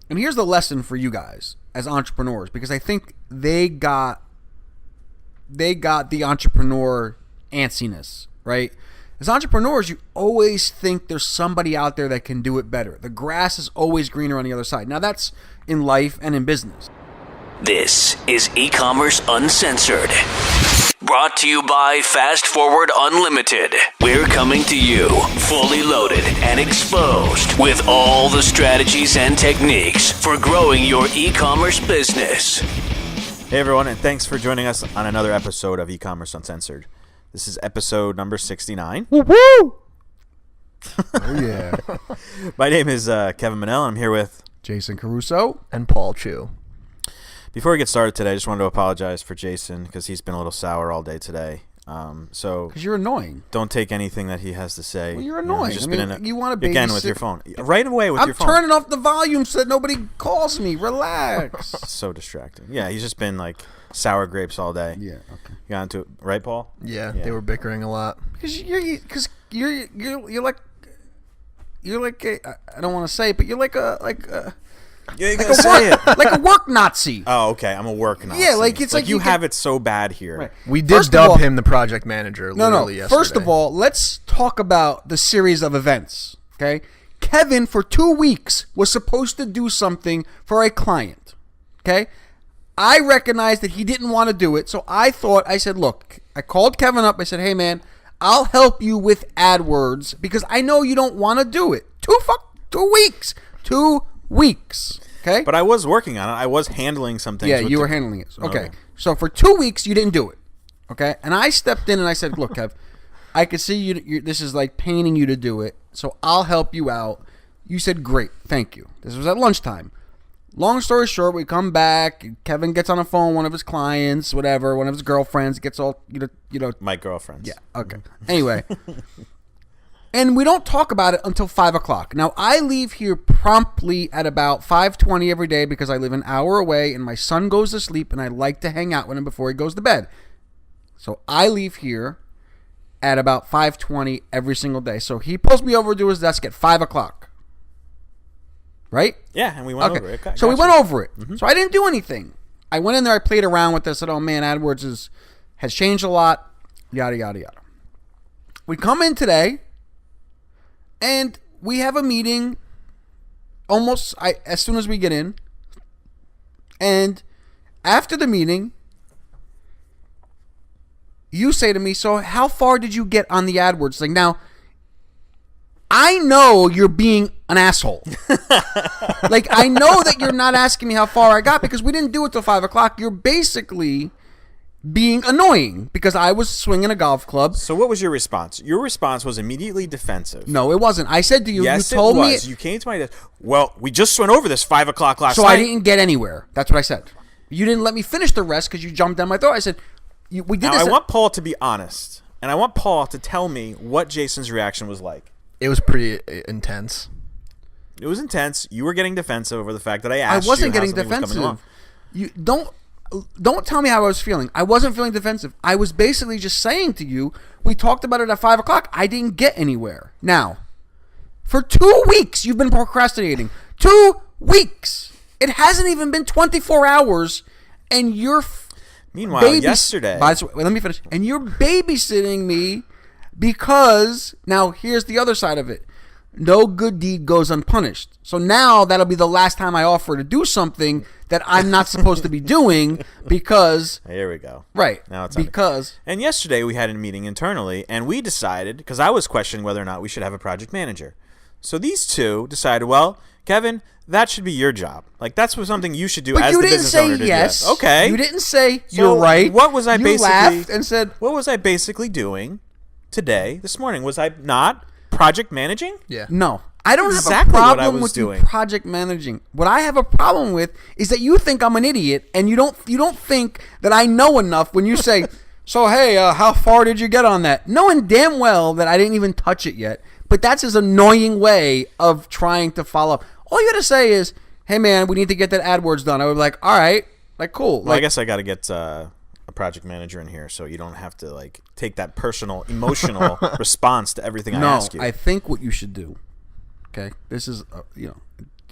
And here's the lesson for you guys as entrepreneurs, because I think they got the entrepreneur antsiness, right? As entrepreneurs, you always think there's somebody out there that can do it better. The grass is always greener on the other side. Now, that's in life and in business. This is E-Commerce Uncensored. Brought to you by Fast Forward Unlimited. We're coming to you fully loaded and exposed with all the strategies and techniques for growing your e-commerce business. Hey everyone, and thanks for joining us on another episode of E-Commerce Uncensored. This is episode number 69. Woo woo! Oh yeah. My name is Kevin Manell, and I'm here with Jason Caruso and Paul Chu. Before we get started today, I just wanted to apologize for Jason because he's been a little sour all day today. Because you're annoying. Don't take anything that he has to say. Well, you're annoying. You want to babysit. Again with your phone. Right away with your phone. I'm turning off the volume so that nobody calls me. Relax. So distracting. Yeah, he's just been like sour grapes all day. Yeah, okay. You got into it, right, Paul? Yeah, they were bickering a lot. Because you're like I don't want to say it, but you're like a Yeah, you gotta say it. like a work Nazi. Oh, okay. I'm a work Nazi. Yeah, like it's like you have it so bad here. Right. We did dub him the project manager. Literally yesterday. First of all, let's talk about the series of events. Okay, Kevin for 2 weeks was supposed to do something for a client. Okay, I recognized that he didn't want to do it, so I said, look, I called Kevin up. I said, hey man, I'll help you with AdWords because I know you don't want to do it. 2 weeks. 2 weeks. Okay? But I was working on it. I was handling some things. Yeah, you were handling it. Okay. So for 2 weeks, you didn't do it. Okay? And I stepped in and I said, look, Kev, I could see you. This is like paining you to do it, so I'll help you out. You said, great. Thank you. This was at lunchtime. Long story short, we come back. Kevin gets on the phone, one of his clients, whatever, one of his girlfriends, gets all, you know. My girlfriends. Yeah, okay. Anyway. And we don't talk about it until 5 o'clock. Now, I leave here promptly at about 5:20 every day because I live an hour away and my son goes to sleep and I like to hang out with him before he goes to bed. So I leave here at about 5:20 every single day. So he pulls me over to his desk at 5 o'clock. Right? Yeah, and we went over it. So we went over it. Mm-hmm. So I didn't do anything. I went in there, I played around with this. I said, oh man, AdWords has changed a lot. Yada, yada, yada. We come in today. And we have a meeting as soon as we get in. And after the meeting, you say to me, so how far did you get on the AdWords thing? Now, I know you're being an asshole. Like, I know that you're not asking me how far I got because we didn't do it till 5 o'clock. You're basically being annoying because I was swinging a golf club. So what was your response? Your response was immediately defensive. No, it wasn't. I said to you, yes, you told it was. me. You came to my desk. Well, we just went over this 5 o'clock last night. So I didn't get anywhere. That's what I said. You didn't let me finish the rest because you jumped down my throat. I said, we did now, this. I want Paul to be honest. And I want Paul to tell me what Jason's reaction was like. It was pretty intense. It was intense. You were getting defensive over the fact that I asked you. I wasn't getting defensive. You don't tell me how I was feeling. I wasn't feeling defensive. I was basically just saying to you, we talked about it at 5 o'clock. I didn't get anywhere. Now, for 2 weeks, you've been procrastinating. 2 weeks. It hasn't even been 24 hours, and you're Meanwhile, yesterday. Wait, let me finish. And you're babysitting me because, now here's the other side of it. No good deed goes unpunished. So now that'll be the last time I offer to do something that I'm not supposed to be doing because... Here we go. Right. Now it's because... And yesterday we had a meeting internally and we decided, because I was questioning whether or not we should have a project manager. So these two decided, well, Kevin, that should be your job. Like, that's something you should do as the business owner. But you didn't say yes. Okay. You didn't say you're right. What was I you basically... laughed and said... What was I basically doing today, this morning? Was I not... project managing? Yeah. No. I don't exactly have a what I problem was with doing. You project managing. What I have a problem with is that you think I'm an idiot and you don't think that I know enough when you say, so hey, how far did you get on that? Knowing damn well that I didn't even touch it yet. But that's his annoying way of trying to follow up. All you got to say is, hey man, we need to get that AdWords done. I would be like, all right, like cool. Well, I guess I got to get a project manager in here so you don't have to like take that personal, emotional response to everything I ask you. I think what you should do, okay, this is,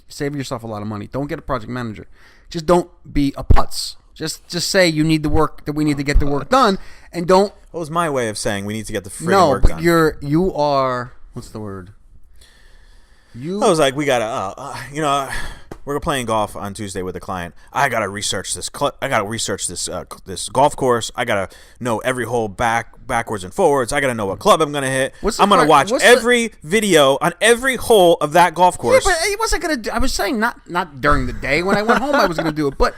Save yourself a lot of money. Don't get a project manager. Just don't be a putz. Just say you need the work, that we need to get the work done, and don't. What was my way of saying we need to get the friggin' work done? No, but you are. What's the word? I was like, we gotta, we're playing golf on Tuesday with a client. I gotta research this. This golf course. I gotta know every hole backwards and forwards. I gotta know what club I'm gonna hit. I'm gonna watch every video on every hole of that golf course. Yeah, but it wasn't gonna. I was saying not during the day when I went home. I was gonna do it, but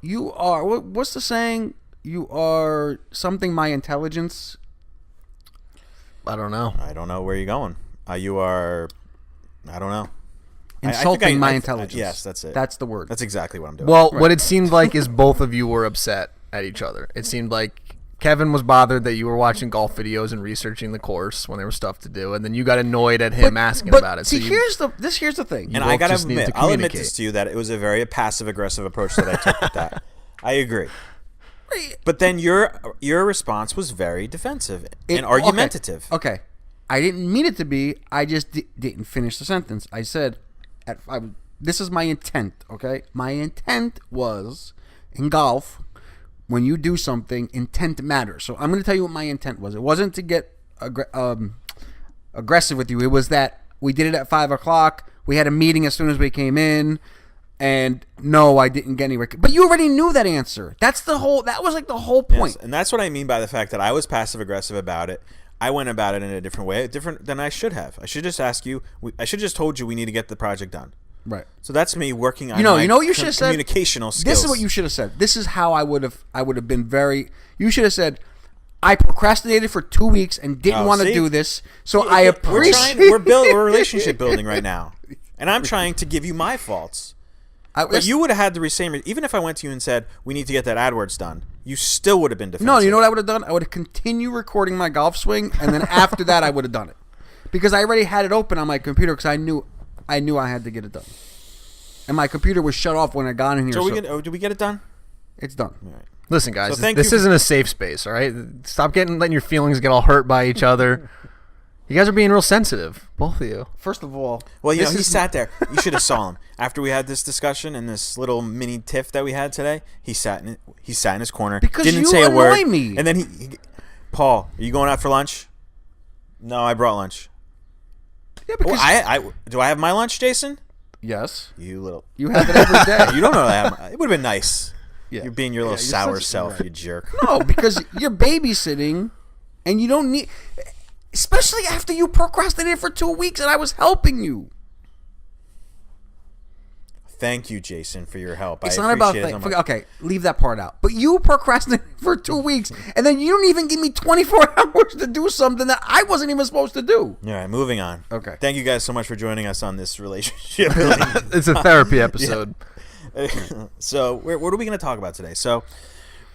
you are. What's the saying? You are something. My intelligence. I don't know. I don't know where you're going. You are. I don't know. Insulting my intelligence. Yes, that's it. That's the word. That's exactly what I'm doing. Well, what it seemed like is both of you were upset at each other. It seemed like Kevin was bothered that you were watching golf videos and researching the course when there was stuff to do, and then you got annoyed at him asking about it. See, here's the thing. And I gotta admit, I'll admit this to you that it was a very passive aggressive approach that I took with that. I agree. But then your response was very defensive and argumentative. Okay. I didn't mean it to be. I just didn't finish the sentence. I said, this is my intent, okay? My intent was, in golf, when you do something, intent matters. So I'm going to tell you what my intent was. It wasn't to get aggressive with you. It was that we did it at 5 o'clock. We had a meeting as soon as we came in. And no, I didn't get anywhere. But you already knew that answer. That was like the whole point. Yes, and that's what I mean by the fact that I was passive aggressive about it. I went about it in a different way, different than I should have. I should just ask you. I should just told you we need to get the project done. Right. So that's me working on what you should have said? Communicational skills. This is what you should have said. This is how I would have been very. You should have said, I procrastinated for 2 weeks and didn't want to do this. So I appreciate. We're relationship building right now, and I'm trying to give you my faults. But you would have had the same. Even if I went to you and said we need to get that AdWords done, you still would have been defensive. No, you know what I would have done? I would have continued recording my golf swing, and then after that, I would have done it because I already had it open on my computer because I knew I had to get it done, and my computer was shut off when I got in here. So did we get it done? It's done. All right. Listen, guys, this isn't a safe space. All right, stop letting your feelings get all hurt by each other. You guys are being real sensitive, both of you. First of all, well, he sat there. You should have saw him after we had this discussion and this little mini tiff that we had today. He sat in his corner, because didn't you say a word, annoy me. and then he, Paul, are you going out for lunch? No, I brought lunch. Yeah, because do I have my lunch, Jason? Yes. You have it every day. You don't know that. It would have been nice. Yeah. You're being your little sour self, you jerk. No, because you're babysitting, and you don't need. Especially after you procrastinated for 2 weeks and I was helping you. Thank you, Jason, for your help. It's not about okay, leave that part out. But you procrastinated for 2 weeks and then you don't even give me 24 hours to do something that I wasn't even supposed to do. All right, moving on. Okay. Thank you guys so much for joining us on this relationship. It's a therapy episode. So, what are we going to talk about today? So,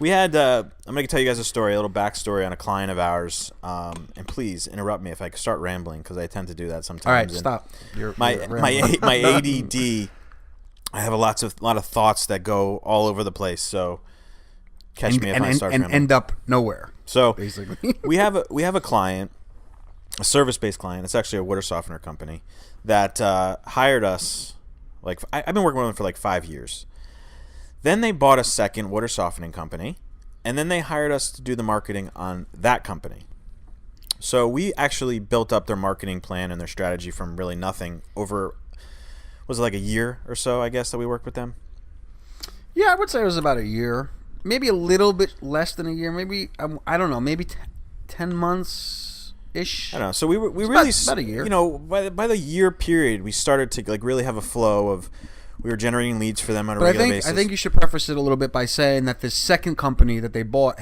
we had, I'm going to tell you guys a little backstory on a client of ours. And please interrupt me if I start rambling because I tend to do that sometimes. All right, stop. My ADD, I have a lot of thoughts that go all over the place. So catch me if I start rambling. And end up nowhere. So basically, we have a client, a service-based client. It's actually a water softener company that hired us. Like I've been working with them for like 5 years. Then they bought a second water softening company, and then they hired us to do the marketing on that company. So we actually built up their marketing plan and their strategy from really nothing over, was it like a year or so, I guess, that we worked with them? Yeah, I would say it was about a year. Maybe a little bit less than a year. Maybe, I don't know, maybe 10 months-ish. I don't know. So we really, about a year. You know, by the year period, we started to like really have a flow of, we were generating leads for them on a regular basis. I think you should preface it a little bit by saying that the second company that they bought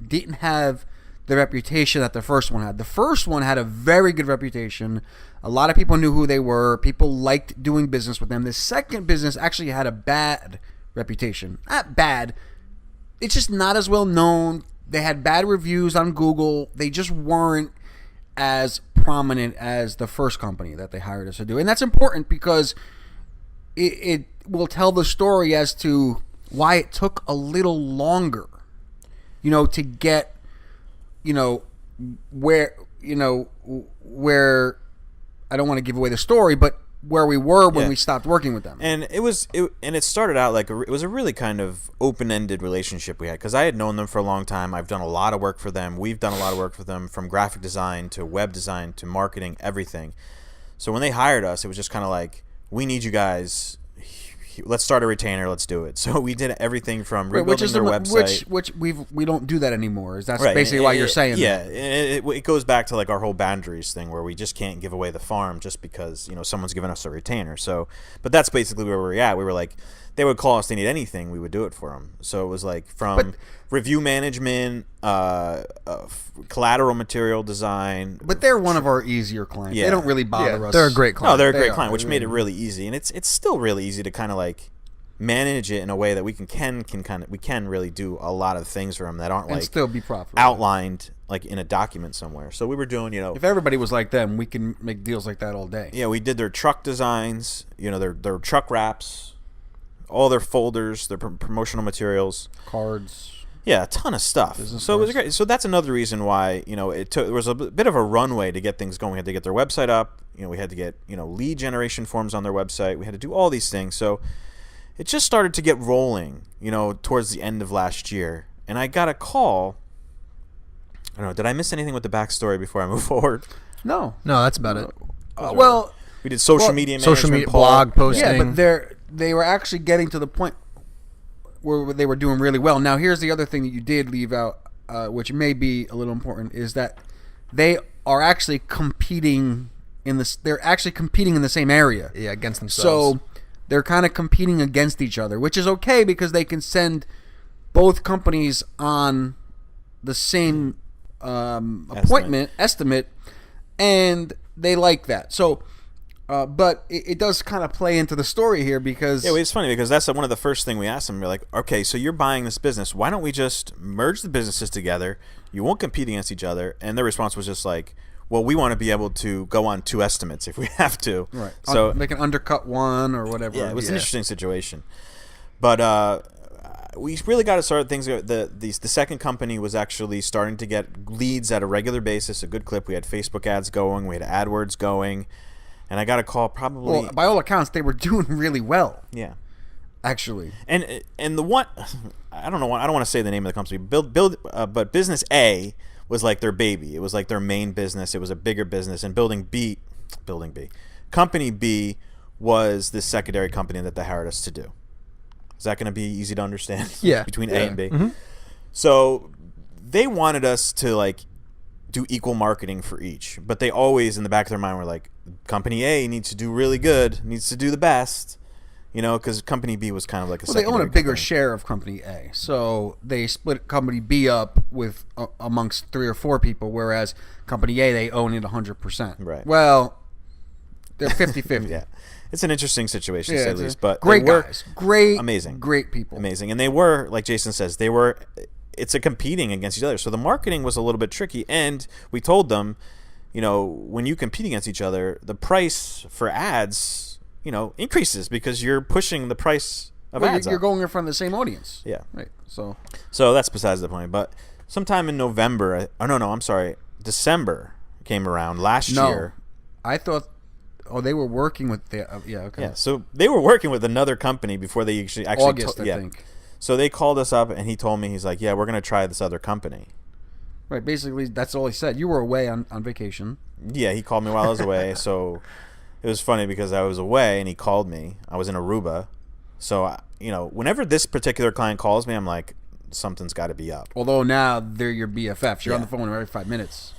didn't have the reputation that the first one had. The first one had a very good reputation. A lot of people knew who they were. People liked doing business with them. The second business actually had a bad reputation. Not bad. It's just not as well known. They had bad reviews on Google. They just weren't as prominent as the first company that they hired us to do. And that's important because it will tell the story as to why it took a little longer, to get, where I don't want to give away the story, but where we were when we stopped working with them. And it started out like it was a really kind of open-ended relationship we had, because I had known them for a long time. I've done a lot of work for them. We've done a lot of work for them, from graphic design to web design to marketing, everything. So when they hired us, it was just kind of like, we need you guys. Let's start a retainer. Let's do it. So we did everything from rebuilding their website. Which we don't do that anymore. That's basically why you're saying that. Yeah, it goes back to like our whole boundaries thing, where we just can't give away the farm just because someone's given us a retainer. So, but that's basically where we were at. We were like, they would call us, they need anything, we would do it for them. So it was like from review management, collateral material design. But they're one of our easier clients. Yeah. They don't really bother us. They're a great client. No, they're a great client, which made it really easy. And it's still really easy to kind of like manage it in a way that we can really do a lot of things for them that aren't like still be profitable, outlined like in a document somewhere. So we were doing, if everybody was like them, we can make deals like that all day. Yeah, we did their truck designs, their truck wraps, all their folders, their promotional materials, cards. Yeah, a ton of stuff. So it was great. So that's another reason why there was a bit of a runway to get things going. We had to get their website up. We had to get lead generation forms on their website. We had to do all these things. So it just started to get rolling, towards the end of last year. And I got a call. I don't know. Did I miss anything with the backstory before I move forward? No, that's about it. We did social media management, blog posting. Yeah, but they were actually getting to the point where they were doing really well. Now, here's the other thing that you did leave out, which may be a little important, is that they are actually competing in this. They're actually competing in the same area. Yeah, against themselves. So they're kind of competing against each other, which is okay because they can send both companies on the same estimate, and they like that. So. But it does kind of play into the story here because... Yeah, it's funny because that's one of the first thing we asked them. We're like, okay, so you're buying this business. Why don't we just merge the businesses together? You won't compete against each other. And their response was just like, well, we want to be able to go on two estimates if we have to. Right. So they can undercut one or whatever. Yeah, it was an interesting situation. But we really got to start things. The second company was actually starting to get leads at a regular basis, a good clip. We had Facebook ads going. We had AdWords going. And I got a call probably... Well, by all accounts, they were doing really well. Yeah. Actually. And the one... I don't want to say the name of the company. But Business A was like their baby. It was like their main business. It was a bigger business. And Company B was this secondary company that they hired us to do. Is that going to be easy to understand? Yeah. Between A and B? Mm-hmm. So they wanted us to like do equal marketing for each. But they always, in the back of their mind, were like, Company A needs to do really good, needs to do the best, because Company B was kind of like they own a bigger share of Company A, so they split Company B up with amongst 3 or 4 people, whereas Company A, they own it 100%. Right. Well, they're 50-50. Yeah. It's an interesting situation, to say the least. But great guys. Amazing. Great people. Amazing. And they were, like Jason says, it's a competing against each other. So the marketing was a little bit tricky, and we told them, when you compete against each other, the price for ads, increases because you're pushing the price of ads. You're going in front of the same audience. Yeah. Right. So that's besides the point. But sometime in November, December came around last year. I thought, they were working with the, okay. Yeah. So they were working with another company before they actually August, I think. So they called us up and he told me, he's like, yeah, we're going to try this other company. Right, basically, that's all he said. You were away on vacation. Yeah, he called me while I was away. So it was funny because I was away and he called me. I was in Aruba. So, whenever this particular client calls me, I'm like, something's got to be up. Although now they're your BFFs. You're on the phone every 5 minutes.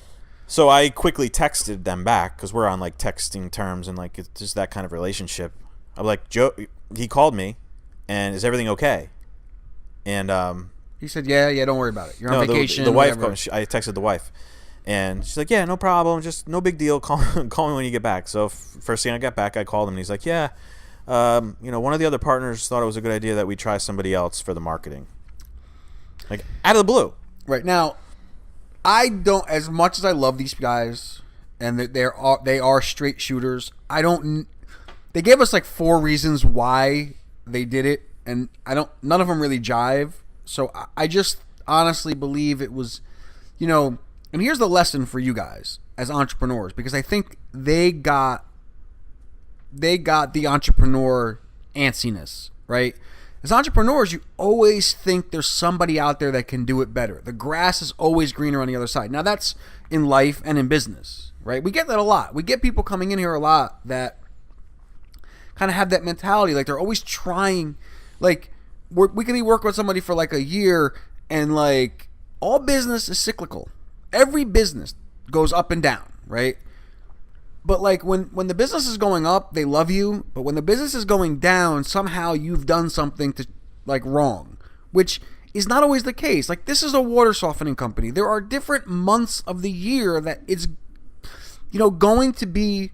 So I quickly texted them back because we're on like texting terms and like it's just that kind of relationship. I'm like, Joe, he called me and is everything okay? And he said, yeah, don't worry about it. You're on vacation. The wife called me. I texted the wife, and she's like, yeah, no problem, just no big deal. Call me when you get back. So first thing I got back, I called him, and he's like, yeah, one of the other partners thought it was a good idea that we try somebody else for the marketing. Like out of the blue. Right now, I don't, as much as I love these guys, and they are straight shooters. They gave us like 4 reasons why they did it, and none of them really jive. So I just honestly believe it was, and here's the lesson for you guys as entrepreneurs, because I think they got they got the entrepreneur antsiness, right? As entrepreneurs, you always think there's somebody out there that can do it better. The grass is always greener on the other side. Now, that's in life and in business, right? We get that a lot. We get people coming in here a lot that kind of have that mentality. Like, they're always trying. Like, we can be working with somebody for like a year, and like, all business is cyclical. Every business goes up and down, right? But like when the business is going up, they love you. But when the business is going down, somehow you've done something to like wrong, which is not always the case. Like, this is a water softening company. There are different months of the year that it's, going to be,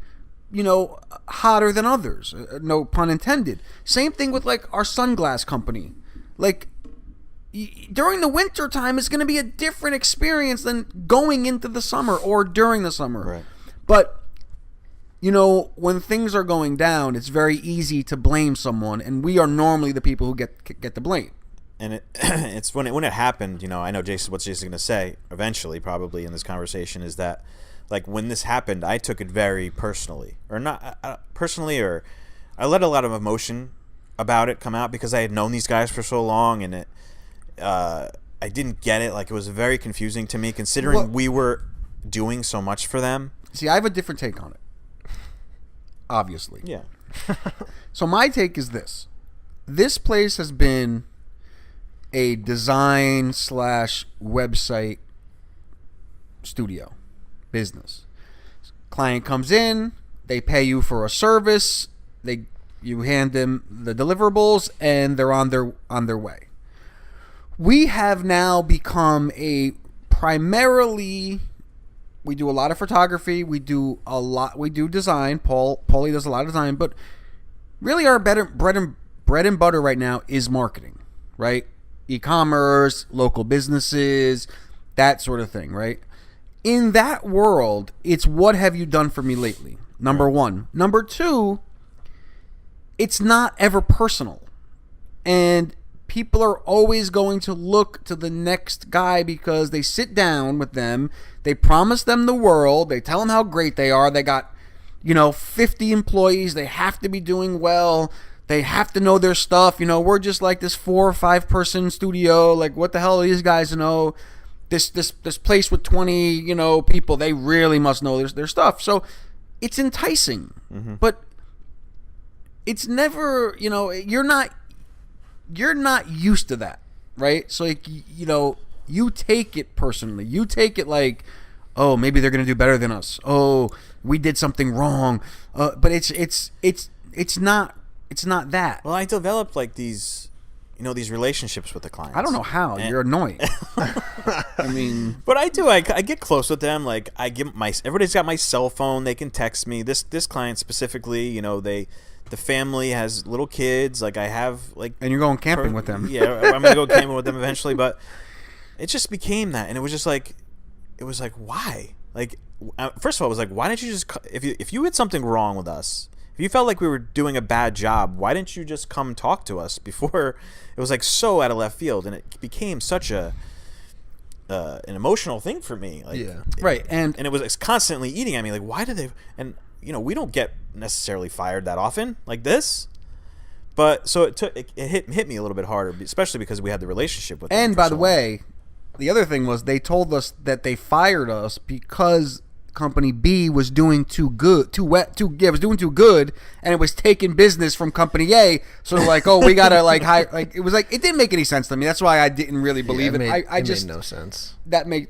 hotter than others. No pun intended. Same thing with like our sunglass company. Like, during the winter time, it's going to be a different experience than going into the summer or during the summer. Right. But when things are going down, it's very easy to blame someone, and we are normally the people who get the blame. And it's when it happened, I know what Jason's going to say eventually, probably in this conversation, is that like when this happened, I took it very personally, or not personally, or I let a lot of emotion about it come out because I had known these guys for so long, and I didn't get it. Like, it was very confusing to me, considering we were doing so much for them. See, I have a different take on it. Obviously. Yeah. So my take is this. This place has been a design / website studio business. Client comes in, they pay you for a service, you hand them the deliverables, and they're on their way. We have now become we do a lot of photography. We do design. Paulie does a lot of design, but really our bread and butter right now is marketing, right? E-commerce, local businesses, that sort of thing, right? In that world, it's what have you done for me lately? Number one. Number two, it's not ever personal. And people are always going to look to the next guy because they sit down with them, they promise them the world, they tell them how great they are, they got 50 employees, they have to be doing well, they have to know their stuff. We're just like this 4 or 5 person studio, like what the hell do these guys know? This place with 20 people, they really must know their stuff. So it's enticing. Mm-hmm. But it's never, you're not used to that, right? So like, you take it personally. You take it like, oh, maybe they're gonna do better than us. Oh, we did something wrong. But it's not that. Well, I developed like these relationships with the clients. I don't know how. You're annoying. I mean, but I do. I get close with them. Like, everybody's got my cell phone. They can text me. This client specifically, the family has little kids. Like, I have like, and you're going camping with them. Yeah, I'm gonna go camping with them eventually. But it just became that, and it was just like, why? Like, first of all, I was like, why didn't you just if you had something wrong with us? If you felt like we were doing a bad job, why didn't you just come talk to us before? It was like so out of left field, and it became such an emotional thing for me. Like, yeah, right. And it was constantly eating at me. Like, why do they? And we don't get necessarily fired that often like this. But so it hit me a little bit harder, especially because we had the relationship with them. And by the way, the other thing was they told us that they fired us because company B was doing too good, was doing too good, and it was taking business from company A. So like, oh, we gotta like hire. Like, it was like, it didn't make any sense to me. That's why I didn't really believe it. I just made no sense. That made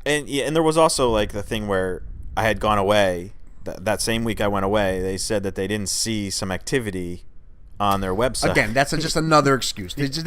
and there was also like the thing where I had gone away. That same week I went away, they said that they didn't see some activity on their website. Again, that's just another excuse. I think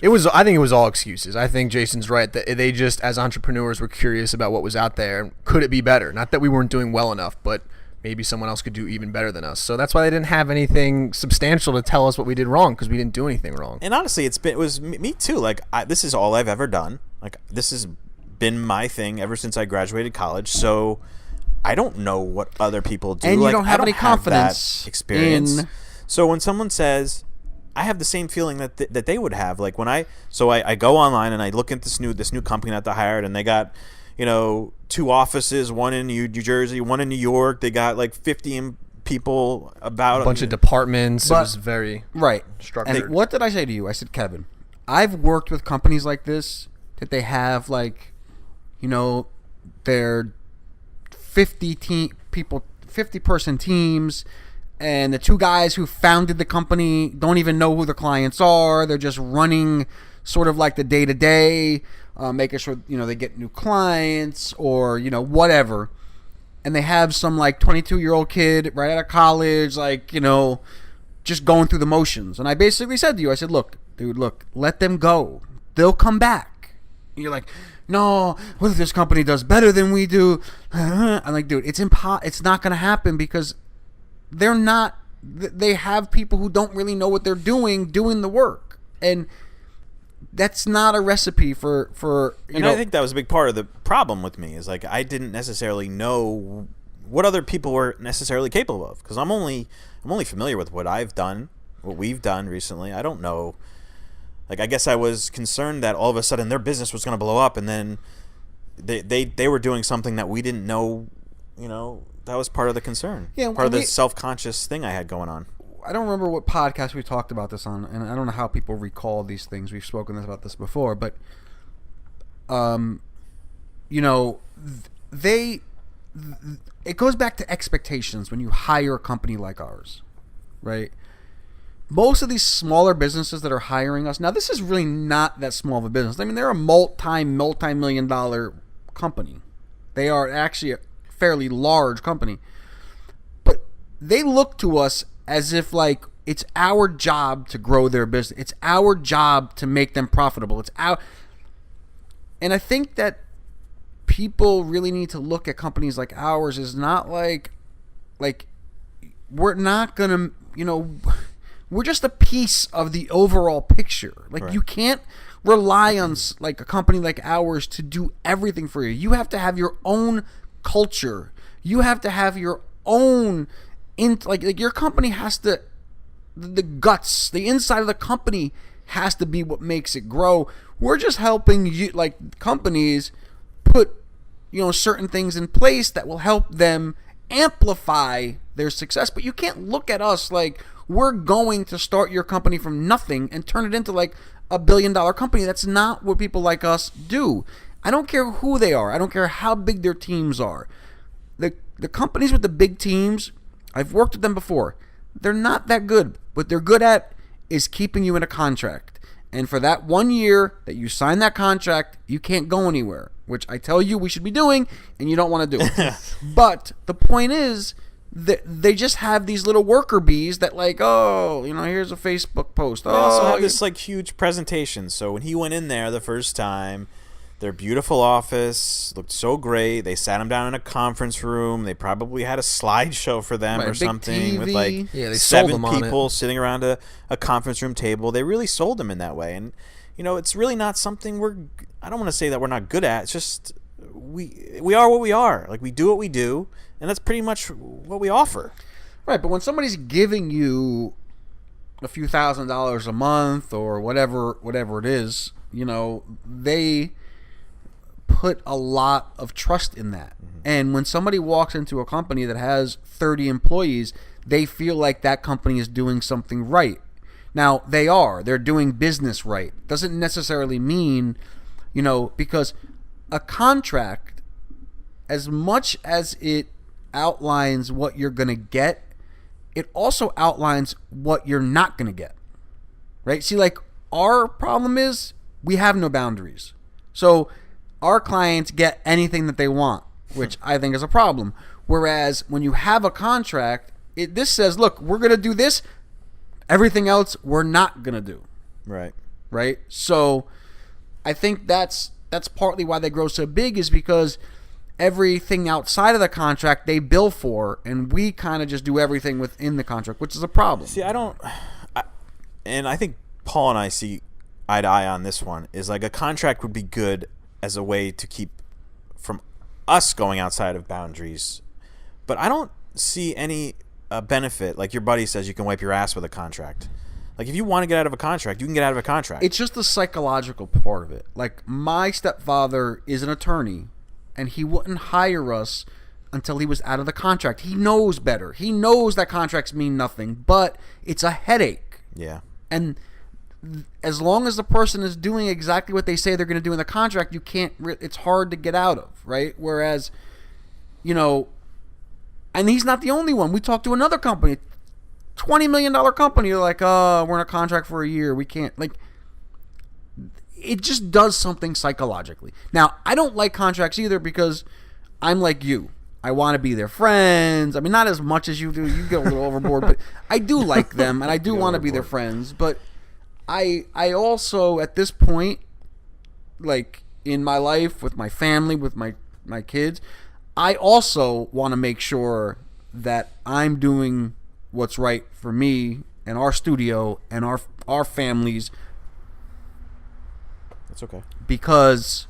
it was all excuses. I think Jason's right that they just, as entrepreneurs, were curious about what was out there and could it be better? Not that we weren't doing well enough, but maybe someone else could do even better than us. So that's why they didn't have anything substantial to tell us what we did wrong, because we didn't do anything wrong. And honestly, it was me too. Like, this is all I've ever done. Like, this has been my thing ever since I graduated college. So I don't know what other people do. And you like, don't have any confidence that experience. So when someone says, I have the same feeling that they would have. Like, when I go online and I look at this new company that they hired, and they got 2 offices, one in New Jersey, one in New York. They got like 50 people about a bunch of departments. But- it was very Right. structured. And what did I say to you? I said, Kevin, I've worked with companies like this that they have like, they're 50-person teams, and the two guys who founded the company don't even know who the clients are. They're just running sort of like the day-to-day, making sure, they get new clients or, whatever. And they have some like 22-year-old kid right out of college, like, just going through the motions. And I basically said to you, I said, look, let them go. They'll come back. And you're like, no, what if this company does better than we do? I'm like, dude, it's not going to happen because they have people who don't really know what they're doing the work. And that's not a recipe for I think that was a big part of the problem with me is like I didn't necessarily know what other people were necessarily capable of because I'm only familiar with what I've done, what we've done recently. I don't know. Like I guess I was concerned that all of a sudden their business was going to blow up and then they were doing something that we didn't know, that was part of the concern. Yeah, part of the self-conscious thing I had going on. I don't remember what podcast we talked about this on, and I don't know how people recall these things. We've spoken about this before, but, it goes back to expectations when you hire a company like ours, right? Most of these smaller businesses that are hiring us, now this is really not that small of a business. I mean, they're a multi-million dollar company. They are actually a fairly large company. But they look to us as if like it's our job to grow their business. It's our job to make them profitable. And I think that people really need to look at companies like ours as not like we're not gonna, we're just a piece of the overall picture. Like, right. You can't rely on like a company like ours to do everything for you. You have to have your own culture. You have to have your own like your company has to, the guts, the inside of the company has to be what makes it grow. We're just helping you, like companies, put certain things in place that will help them amplify their success. But you can't look at us like we're going to start your company from nothing and turn it into like $1 billion company. That's not what people like us do. I don't care who they are. I don't care how big their teams are. The companies with the big teams, I've worked with them before. They're not that good. What they're good at is keeping you in a contract. And for that 1 year that you sign that contract, you can't go anywhere, which I tell you we should be doing, and you don't want to do it. But the point is that they just have these little worker bees that like, here's a Facebook post. They also have this like huge presentation. So when he went in there the first time, their beautiful office looked so great. They sat him down in a conference room. They probably had a slideshow for them or something with like they 7 people sitting around a conference room table. They really sold them in that way. And, it's really not something I don't want to say that we're not good at. It's just we are what we are. Like we do what we do, and that's pretty much what we offer. Right, but when somebody's giving you a few $1,000s a month or whatever it is, they put a lot of trust in that. Mm-hmm. And when somebody walks into a company that has 30 employees, they feel like that company is doing something right. Now, they're doing business right. Doesn't necessarily mean, because a contract, as much as it outlines what you're going to get, it also outlines what you're not going to get. Right? See, like, our problem is we have no boundaries. So our clients get anything that they want, which I think is a problem. Whereas when you have a contract, this says, look, we're going to do this. Everything else we're not going to do. Right. Right? So I think that's partly why they grow so big, is because everything outside of the contract they bill for, and we kind of just do everything within the contract, which is a problem. See, and I think Paul and I see eye to eye on this one, is like a contract would be good as a way to keep from us going outside of boundaries. But I don't see any benefit. Like your buddy says, you can wipe your ass with a contract. Like if you want to get out of a contract, you can get out of a contract. It's just the psychological part of it. Like my stepfather is an attorney, and he wouldn't hire us until he was out of the contract. He knows better. He knows that contracts mean nothing, but it's a headache. Yeah. And as long as the person is doing exactly what they say they're going to do in the contract, you can't. It's hard to get out of, right? Whereas, and he's not the only one. We talked to another company, $20 million company. They're like, oh, we're in a contract for a year. We can't. Like, it just does something psychologically. Now, I don't like contracts either because I'm like you. I want to be their friends. I mean, not as much as you do. You get a little overboard, but I do like them, and I do want to be their friends. But I also, at this point, like in my life, with my family, with my kids, I also want to make sure that I'm doing what's right for me and our studio and our families. That's okay. Because,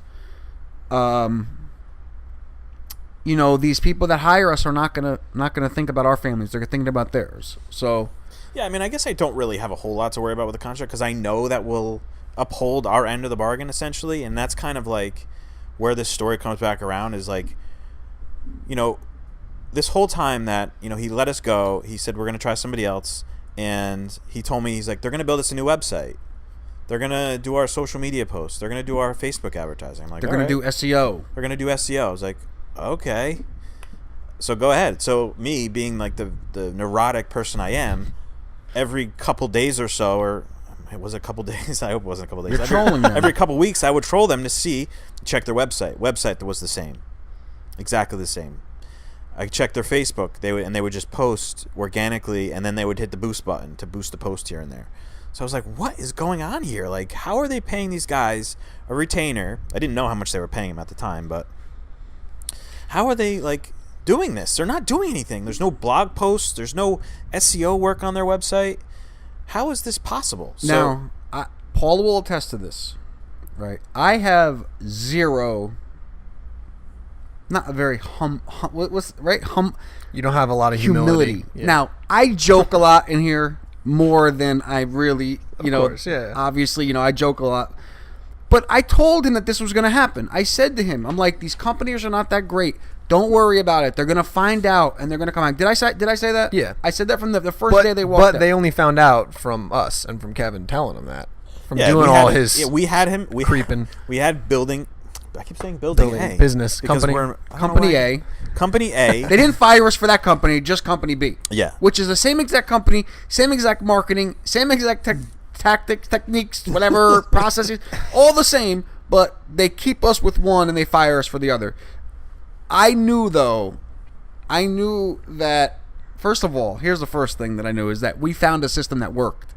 these people that hire us are not gonna think about our families. They're thinking about theirs. So, yeah, I mean, I guess I don't really have a whole lot to worry about with the contract because I know that we'll uphold our end of the bargain essentially, and that's kind of like where this story comes back around. Is like, this whole time that he let us go, he said we're gonna try somebody else, and he told me he's like they're gonna build us a new website. They're going to do our social media posts. They're going to do our Facebook advertising. I'm like, they're going to do SEO. They're going to do SEO. I was like, okay. So go ahead. So me being like the neurotic person I am, every couple days or so, or it was a couple days. I hope it wasn't a couple days. You're trolling them. Every couple weeks, I would troll them to check their website. Website that was the same. Exactly the same. I checked their Facebook. They would just post organically, and then they would hit the boost button to boost the post here and there. So I was like, what is going on here? Like, how are they paying these guys a retainer? I didn't know how much they were paying them at the time, but how are they, like, doing this? They're not doing anything. There's no blog posts. There's no SEO work on their website. How is this possible? Now, Paul will attest to this, right? I have zero, not a very you don't have a lot of humility. Yeah. Now, I joke a lot in here. More than I really, of course, yeah. Obviously, I joke a lot. But I told him that this was going to happen. I said to him, I'm like, these companies are not that great. Don't worry about it. They're going to find out, and they're going to come back. Did I say that? Yeah. I said that from the first day they walked But out. they only found out from us and from Kevin telling them that. From we had him creeping. We had building. I keep saying building A. Business. Company A. Company A. They didn't fire us for that company, just Company B. Yeah. Which is the same exact company, same exact marketing, same exact tactics, techniques, whatever, processes, all the same, but they keep us with one and they fire us for the other. I knew that, first of all, here's the first thing that I knew, is that we found a system that worked.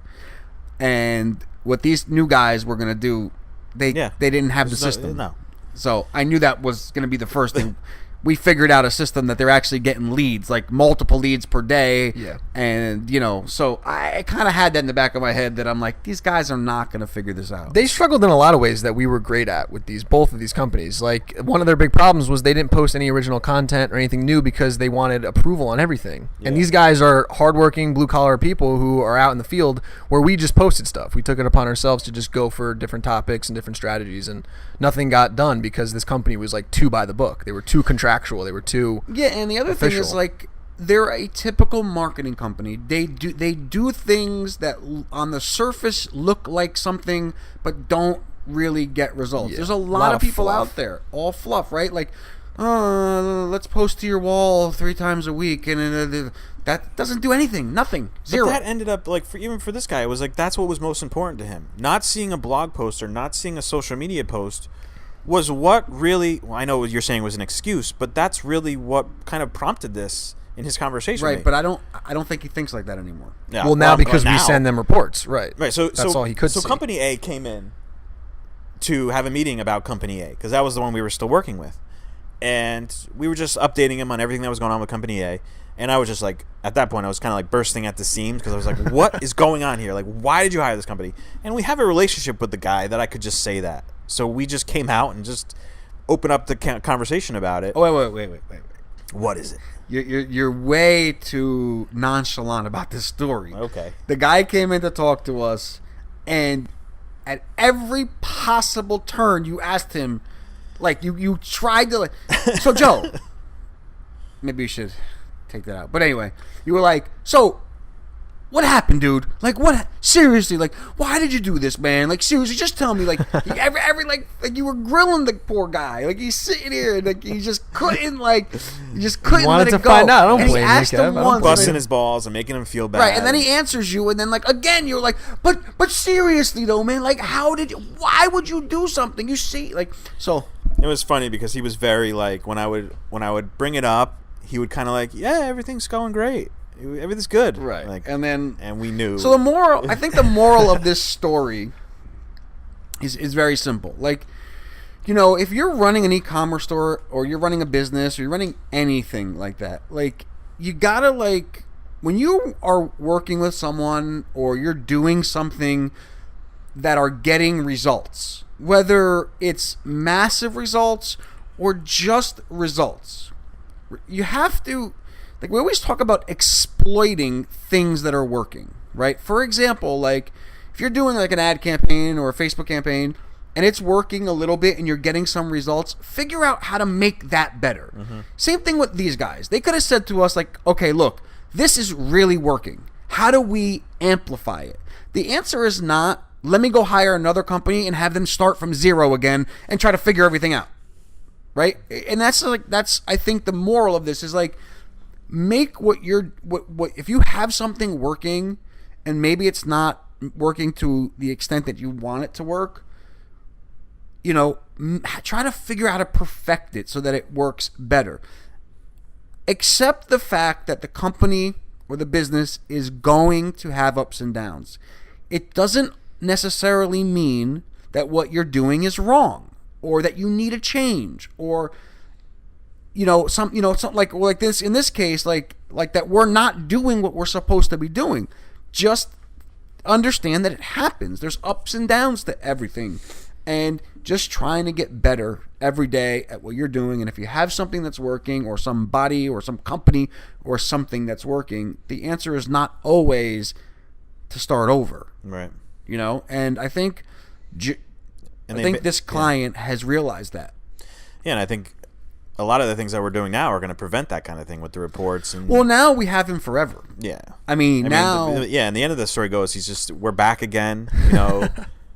And what these new guys were going to do, they didn't have the system. No. So I knew that was going to be the first thing. We figured out a system that they're actually getting leads, like multiple leads per day. Yeah. And, so I kind of had that in the back of my head that I'm like, these guys are not going to figure this out. They struggled in a lot of ways that we were great at with both of these companies. Like, one of their big problems was they didn't post any original content or anything new because they wanted approval on everything. Yeah. And these guys are hardworking, blue-collar people who are out in the field where we just posted stuff. We took it upon ourselves to just go for different topics and different strategies, and nothing got done because this company was like too by the book. They were too contractual. They were too and the other official. thing is, like, they're a typical marketing company. They do things that on the surface look like something but don't really get results. Yeah. There's a lot of people fluff out there, all fluff, right? Like, let's post to your wall 3 times a week, and that doesn't do anything. Nothing. Zero. But that ended up, like, even for this guy, it was like that's what was most important to him. Not seeing a blog post or not seeing a social media post was what really, I know what you're saying was an excuse, but that's really what kind of prompted this in his conversation. Right, but I don't think he thinks like that anymore. Yeah, well, now because we send them reports, right? Right. So that's all he could see. So Company A came in to have a meeting about Company A because that was the one we were still working with, and we were just updating him on everything that was going on with Company A. And I was just like, at that point, I was kind of like bursting at the seams because I was like, what is going on here? Like, why did you hire this company? And we have a relationship with the guy that I could just say that. So we just came out and just opened up the conversation about it. Oh, wait. What is it? You're way too nonchalant about this story. Okay. The guy came in to talk to us, and at every possible turn, you asked him, like, you tried to, like, so Joe, maybe you should take that out. But anyway, you were like, so what happened, dude? Like, what? Seriously, like, why did you do this, man? Like, seriously, just tell me. Like, like you were grilling the poor guy. Like, he's sitting here, and like, he just couldn't, let it go. Find out. I don't and blame he asked you, him Kev. once, busting his balls and making him feel bad. right? And then he answers you, and then like again, you're like, but seriously though, man, like, why would you do something? You see, like, so it was funny because he was very like when I would bring it up, he would kind of like, yeah, everything's going great. Everything's good, right? Like, and we knew. So I think the moral of this story is very simple. Like, if you're running an e-commerce store or you're running a business or you're running anything like that, like, you gotta, like, when you are working with someone or you're doing something that are getting results, whether it's massive results or just results, you have to. Like, we always talk about exploiting things that are working, right? For example, like, if you're doing like an ad campaign or a Facebook campaign and it's working a little bit and you're getting some results, figure out how to make that better. Mm-hmm. Same thing with these guys. They could have said to us, like, okay, look, this is really working. How do we amplify it? The answer is not, let me go hire another company and have them start from zero again and try to figure everything out, right? And that's I think the moral of this is, like, make what if you have something working and maybe it's not working to the extent that you want it to work, try to figure out how to perfect it so that it works better. Accept the fact that the company or the business is going to have ups and downs. It doesn't necessarily mean that what you're doing is wrong or that you need a change or something like this in this case, like that we're not doing what we're supposed to be doing. Just understand that it happens. There's ups and downs to everything, and just trying to get better every day at what you're doing. And if you have something that's working, or somebody or some company or something that's working, the answer is not always to start over, right? And I think this client has realized that. Yeah, and I think a lot of the things that we're doing now are going to prevent that kind of thing with the reports. And well, now we have him forever. Yeah. I mean, now... and the end of the story goes, we're back again.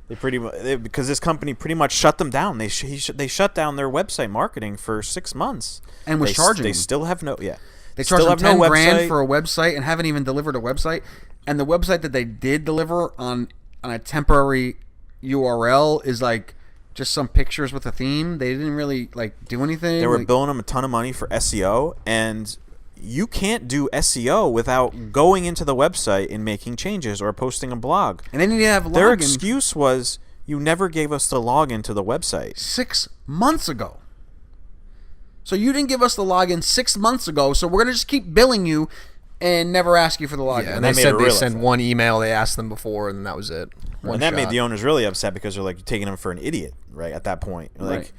Because this company pretty much shut them down. They shut down their website marketing for 6 months. And was charging They them. still have no... Yeah. They charged them $10,000 for a website and haven't even delivered a website. And the website that they did deliver on a temporary URL is like... just some pictures with a theme. They didn't really do anything. They were billing them a ton of money for SEO, and you can't do SEO without going into the website and making changes or posting a blog. And they didn't have login. Their excuse was, you never gave us the login to the website. 6 months ago. So you didn't give us the login 6 months ago, so we're going to just keep billing you and never ask you for the login. Yeah, and they said they sent one email. They asked them before, and that was it. And that made the owners really upset because they're like, you're taking them for an idiot, right? At that point, right.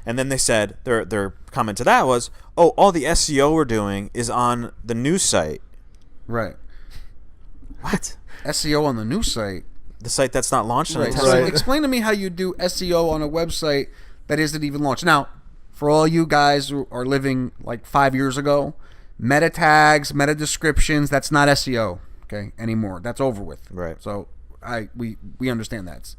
And then they said their comment to that was, "Oh, all the SEO we're doing is on the new site." Right. What? SEO on the new site? The site that's not launched. Right. So explain to me how you do SEO on a website that isn't even launched. Now, for all you guys who are living like 5 years ago, meta tags, meta descriptions, that's not SEO, okay, anymore. That's over with. Right. So we understand that.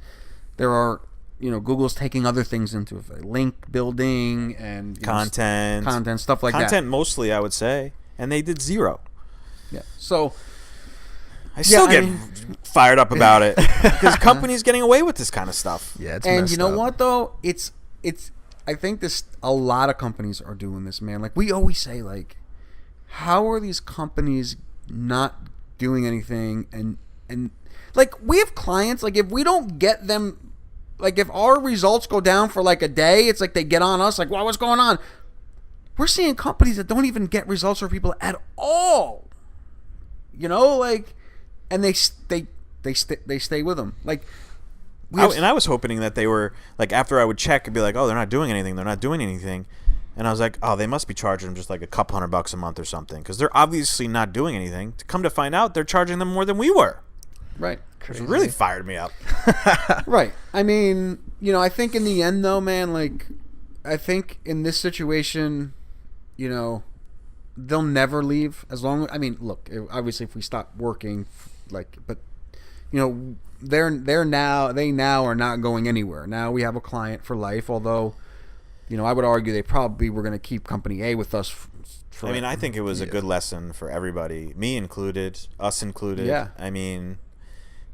There are, Google's taking other things into it, link building and content, stuff like that. Content mostly, I would say, and they did zero. Yeah. So I still get fired up about it because companies getting away with this kind of stuff. Yeah, it's and messed you know up. what though? It's I think a lot of companies are doing this, man. Like we always say, like, how are these companies not doing anything? And like we have clients, like if we don't get them, like if our results go down for like a day, it's like they get on us, like, well, what's going on? We're seeing companies that don't even get results for people at all. And they stay with them. Like, and I was hoping that they were like, after I would check and be like, oh, they're not doing anything. And I was like, oh, they must be charging them just like a couple $100 a month or something, because they're obviously not doing anything. To come to find out, they're charging them more than we were. Right. Which really fired me up. Right. I mean, I think in the end, though, man, like, I think in this situation, they'll never leave as long. I mean, look, obviously, if we stop working, but they now are not going anywhere. Now we have a client for life. Although, I would argue they probably were going to keep Company A with us. I mean, I think it was a good lesson for everybody, me included, us included. Yeah. I mean,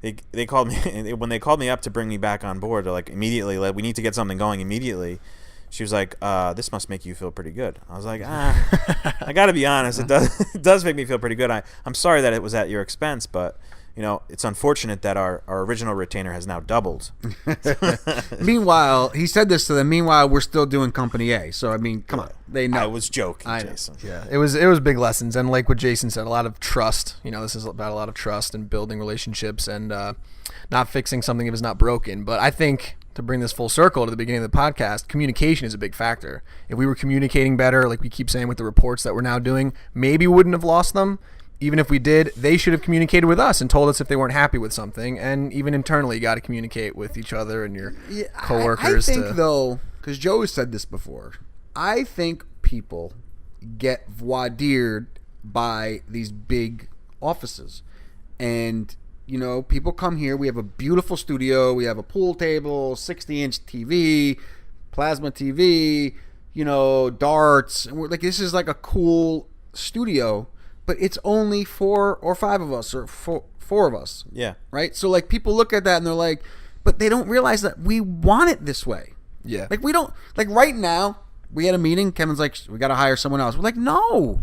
they called me when they called me up to bring me back on board. They're like, immediately, like, we need to get something going immediately. She was like, this must make you feel pretty good. I was like, I got to be honest. It does make me feel pretty good. I'm sorry that it was at your expense, but, it's unfortunate that our original retainer has now doubled. Meanwhile, he said this to them. Meanwhile, we're still doing Company A. So, I mean, come on. They know. I was joking, Jason. Yeah, it was big lessons. And like what Jason said, a lot of trust. This is about a lot of trust and building relationships and not fixing something if it's not broken. But I think, to bring this full circle to the beginning of the podcast, communication is a big factor. If we were communicating better, like we keep saying with the reports that we're now doing, maybe we wouldn't have lost them. Even if we did, they should have communicated with us and told us if they weren't happy with something. And even internally, you got to communicate with each other and your coworkers. I think, though, because Joe has said this before, I think people get voir by these big offices. And, people come here. We have a beautiful studio. We have a pool table, 60-inch TV, plasma TV, darts. And we're like, this is like a cool studio. But it's only 4 or 5 of us, or four of us. Yeah. Right? So, like, people look at that and they're like, but they don't realize that we want it this way. Yeah. Like, we don't, like, right now, we had a meeting. Kevin's like, we got to hire someone else. We're like, no.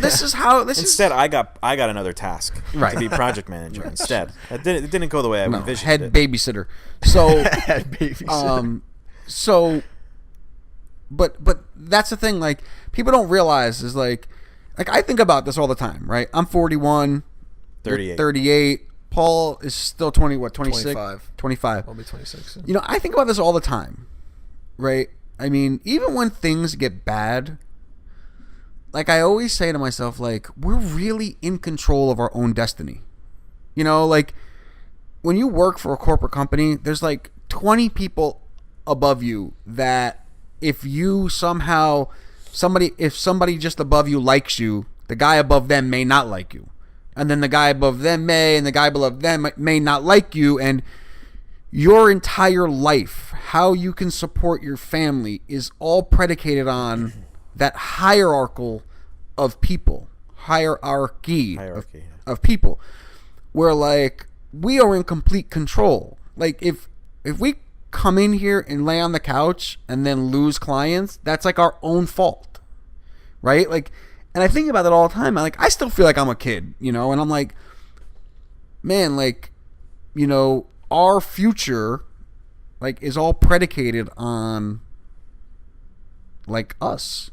This is how, Instead, I got another task to be project manager instead. It didn't go the way I envisioned head it. babysitter. So, Head babysitter. But that's the thing. Like, people don't realize is like I think about this all the time, right? I'm 41, 38. Paul is still 26? 25. I'll be 26. I think about this all the time, right? I mean, even when things get bad, like I always say to myself, like, we're really in control of our own destiny. Like when you work for a corporate company, there's like 20 people above you that if you somehow if somebody just above you likes you, the guy above them may not like you. And then the guy above them may, and the guy below them may not like you. And your entire life, how you can support your family, is all predicated on that hierarchy of people. Hierarchy of people. Where, like, we are in complete control. Like, if we come in here and lay on the couch and then lose clients, that's like our own fault, right? Like, and I think about that all the time. I still feel like I'm a kid, and I'm like, man, like, our future, like, is all predicated on, like, us.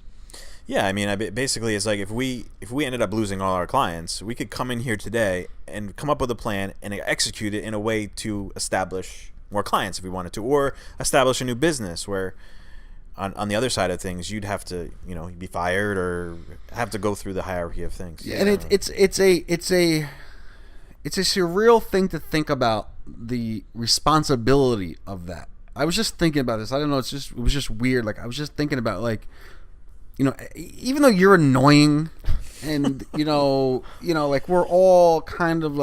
Yeah, I mean, basically, it's like if we ended up losing all our clients, we could come in here today and come up with a plan and execute it in a way to establish more clients if we wanted to, or establish a new business where on the other side of things you'd have to be fired or have to go through the hierarchy of things. Yeah. And it's a surreal thing to think about, the responsibility of that. I was just thinking about this. I don't know, it was just weird. Like, I was just thinking about, like, even though you're annoying and like, we're all kind of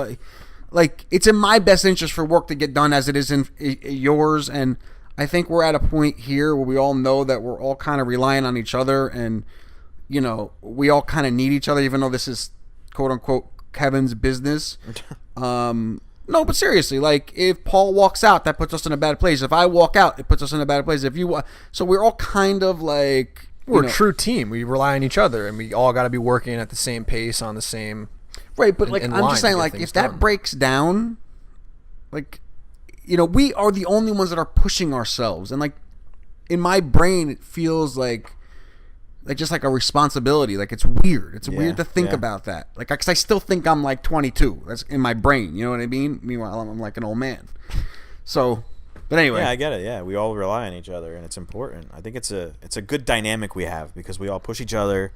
like it's in my best interest for work to get done as it is in yours. And I think we're at a point here where we all know that we're all kind of relying on each other, and we all kind of need each other, even though this is quote unquote Kevin's business. No, but seriously, like, if Paul walks out, that puts us in a bad place. If I walk out, it puts us in a bad place. So we're all kind of like, we're a true team. We rely on each other, and we all got to be working at the same pace on the same. Right, but like, I'm just saying, like, if that breaks down, like, we are the only ones that are pushing ourselves, and like, in my brain, it feels like just like a responsibility. Like, it's weird. It's weird to think about that. Like, because I still think I'm like 22. That's in my brain. You know what I mean? Meanwhile, I'm like an old man. So, but anyway. Yeah, I get it. Yeah, we all rely on each other, and it's important. I think it's a good dynamic we have because we all push each other.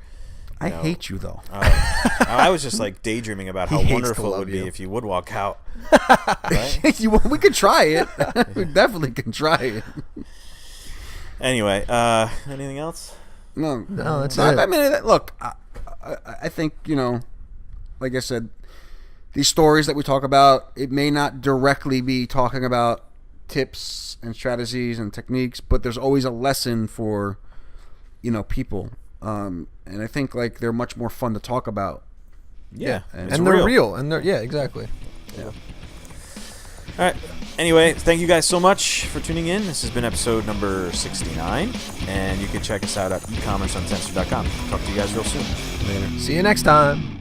I hate you, though. I was just like daydreaming about how wonderful it would be if you would walk out. Right? We could try it. We definitely can try it. Anyway, anything else? No, that's it. I mean, look, I think, like I said, these stories that we talk about, it may not directly be talking about tips and strategies and techniques, but there's always a lesson for, people. And I think like they're much more fun to talk about. Yeah. And they're real. And they're, exactly. Yeah. All right. Anyway, thank you guys so much for tuning in. This has been episode number 69, and you can check us out at ecommerceuncensored.com. Talk to you guys real soon. Later. See you next time.